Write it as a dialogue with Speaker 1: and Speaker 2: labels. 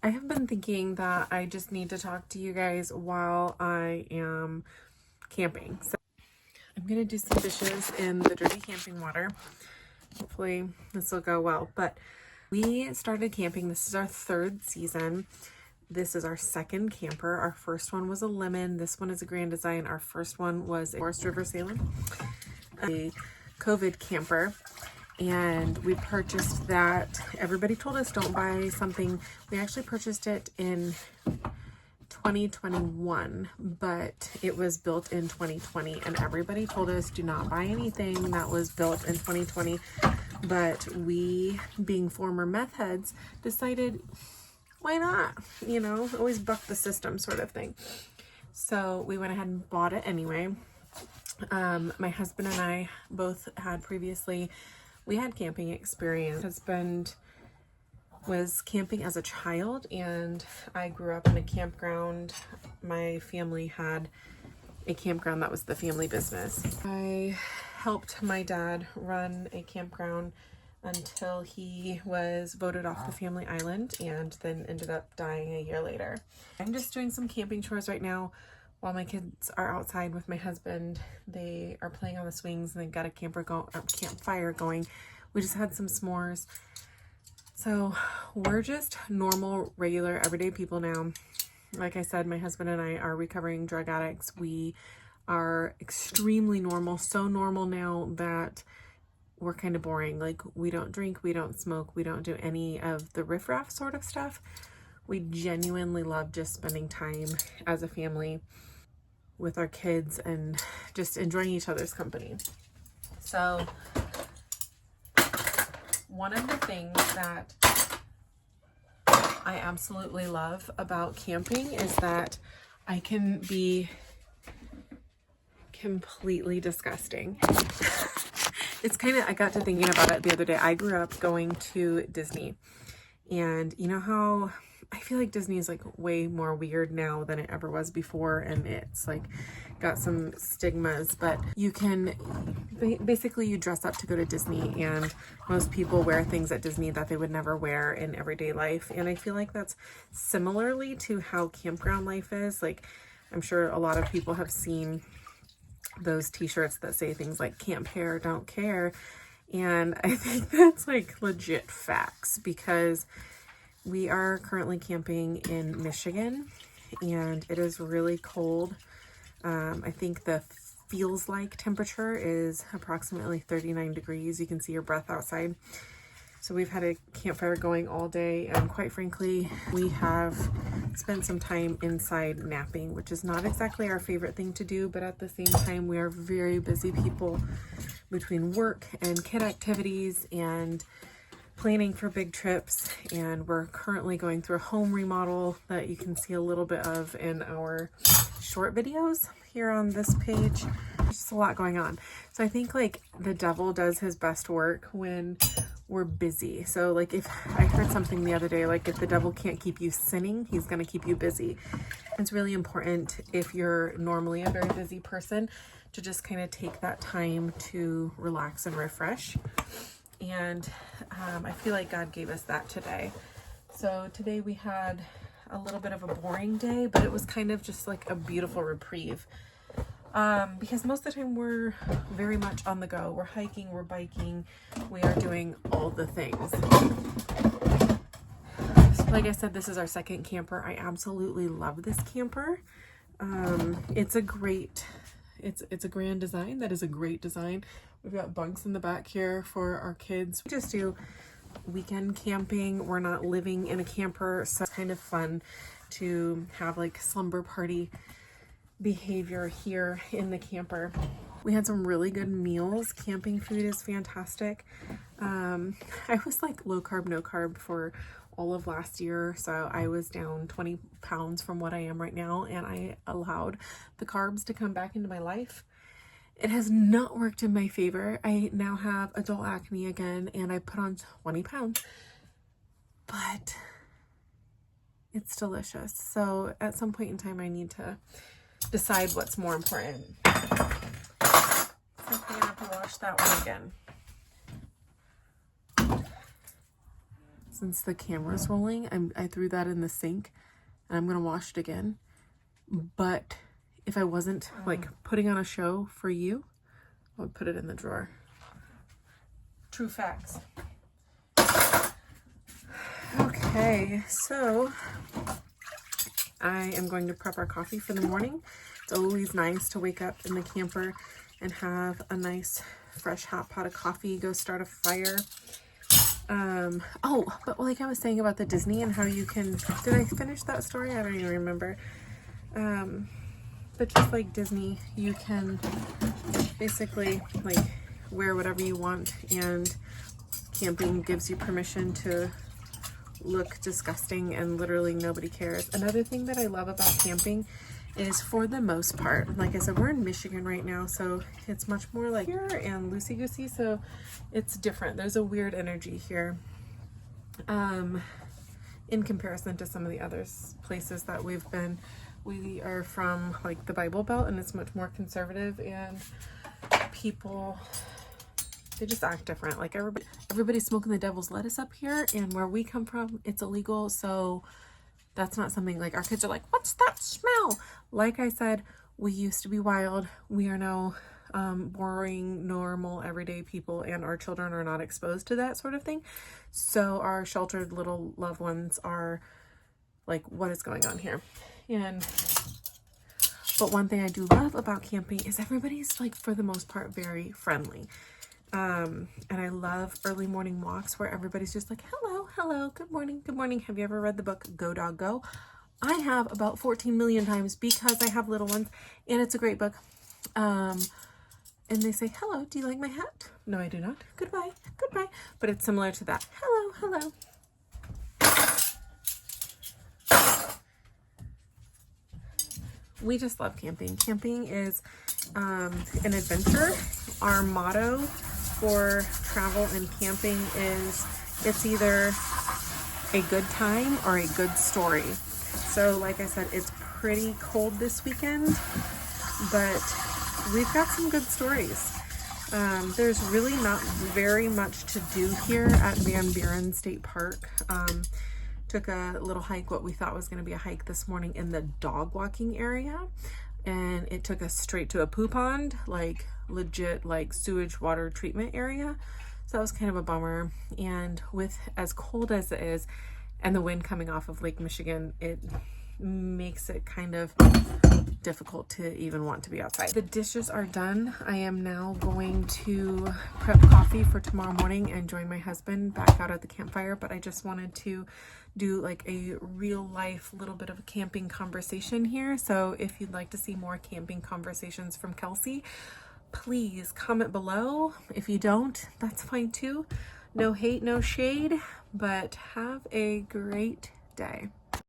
Speaker 1: I have been thinking that I just need to talk to you guys while I am camping. So I'm going to do some dishes in the dirty camping water. Hopefully this will go well. But we started camping. This is our third season. This is our second camper. Our first one was a Lemon. This one is a Grand Design. Our first one was a Forest River Salem, a COVID camper. And we purchased that. Everybody told us don't buy something. We actually purchased it in 2021, but it was built in 2020, and everybody told us do not buy anything that was built in 2020. But we, being former meth heads, decided why not, you know, always buck the system sort of thing. So we went ahead and bought it anyway. My husband and I both had previously, we had camping experience. My husband was camping as a child, and I grew up in a campground. My family had a campground that was the family business. I helped my dad run a campground until he was voted off the family island and then ended up dying a year later. I'm just doing some camping chores right now while my kids are outside with my husband. They are playing on the swings and they've got a campfire going. We just had some s'mores. So we're just normal, regular, everyday people now. Like I said, my husband and I are recovering drug addicts. We are extremely normal, so normal now that we're kind of boring. Like, we don't drink, we don't smoke, we don't do any of the riffraff sort of stuff. We genuinely love just spending time as a family with our kids and just enjoying each other's company. So one of the things that I absolutely love about camping is that I can be completely disgusting. It's kind of, I got to thinking about it the other day. I grew up going to Disney, and you know how I feel like Disney is like way more weird now than it ever was before, and it's like got some stigmas, but you can basically, you dress up to go to Disney, and most people wear things at Disney that they would never wear in everyday life. And I feel like that's similarly to how campground life is. Like, I'm sure a lot of people have seen those t-shirts that say things like "Camp Hair, Don't Care," and I think that's like legit facts, because we are currently camping in Michigan and it is really cold. I think the feels like temperature is approximately 39 degrees. You can see your breath outside. So we've had a campfire going all day, and quite frankly, we have spent some time inside napping, which is not exactly our favorite thing to do, but at the same time, we are very busy people between work and kid activities and planning for big trips, and we're currently going through a home remodel that you can see a little bit of in our short videos here on this page. There's just a lot going on. So I think like the devil does his best work when we're busy. So like, if I heard something the other day, like if the devil can't keep you sinning, he's going to keep you busy. It's really important, if you're normally a very busy person, to just kind of take that time to relax and refresh. And I feel like God gave us that today. So today we had a little bit of a boring day, but it was kind of just like a beautiful reprieve. Because most of the time we're very much on the go. We're hiking, we're biking, we are doing all the things. So like I said, this is our second camper. I absolutely love this camper. It's a great, it's a Grand Design. That is a great design. We've got bunks in the back here for our kids. We just do weekend camping. We're not living in a camper, so it's kind of fun to have like slumber party behavior here in the camper. We had some really good meals. Camping food is fantastic. I was like low carb, no carb for all of last year, so I was down 20 pounds from what I am right now, and I allowed the carbs to come back into my life. It has not worked in my favor. I now have adult acne again, and I put on 20 pounds, but it's delicious. So at some point in time, I need to decide what's more important. So I'm gonna have to wash that one again. since the camera's rolling, I threw that in the sink and I'm gonna wash it again. But if I wasn't like putting on a show for you, I would put it in the drawer. True facts. Okay, so I am going to prep our coffee for the morning. It's always nice to wake up in the camper and have a nice fresh hot pot of coffee, go start a fire. Oh, but like I was saying about the Disney and how you can, did I finish that story? I don't even remember. But just like Disney, you can basically like wear whatever you want, and camping gives you permission to look disgusting and literally nobody cares. Another thing that I love about camping is, for the most part, like I said, we're in Michigan right now, so it's much more like here and loosey-goosey, so it's different. There's a weird energy here in comparison to some of the other places that we've been. We are from like the Bible Belt, and it's much more conservative, and people, they just act different. Like everybody's smoking the devil's lettuce up here, and where we come from, it's illegal, so that's not something like our kids are like, what's that smell? Like I said, we used to be wild. We are now boring, normal, everyday people, and our children are not exposed to that sort of thing. So our sheltered little loved ones are like, what is going on here? But one thing I do love about camping is everybody's like, for the most part, very friendly. And I love early morning walks where everybody's just like, hello, good morning, good morning. Have you ever read the book Go Dog Go? I have about 14 million times because I have little ones, and it's a great book. And they say, hello, do you like my hat? No, I do not. Goodbye, goodbye. But it's similar to that. Hello. We just love camping. Camping is an adventure. Our motto for travel and camping is, it's either a good time or a good story. So like I said, it's pretty cold this weekend, but we've got some good stories. There's really not very much to do here at Van Buren State Park. Took a little hike, what we thought was going to be a hike this morning, in the dog walking area, and it took us straight to a poo pond, like legit like sewage water treatment area. So that was kind of a bummer. And with as cold as it is and the wind coming off of Lake Michigan, it makes it kind of difficult to even want to be outside. The dishes are done. I am now going to prep coffee for tomorrow morning and join my husband back out at the campfire. But I just wanted to do like a real life little bit of a camping conversation here. So if you'd like to see more camping conversations from Kelsey, please comment below. If you don't, that's fine too. No hate, no shade, but have a great day.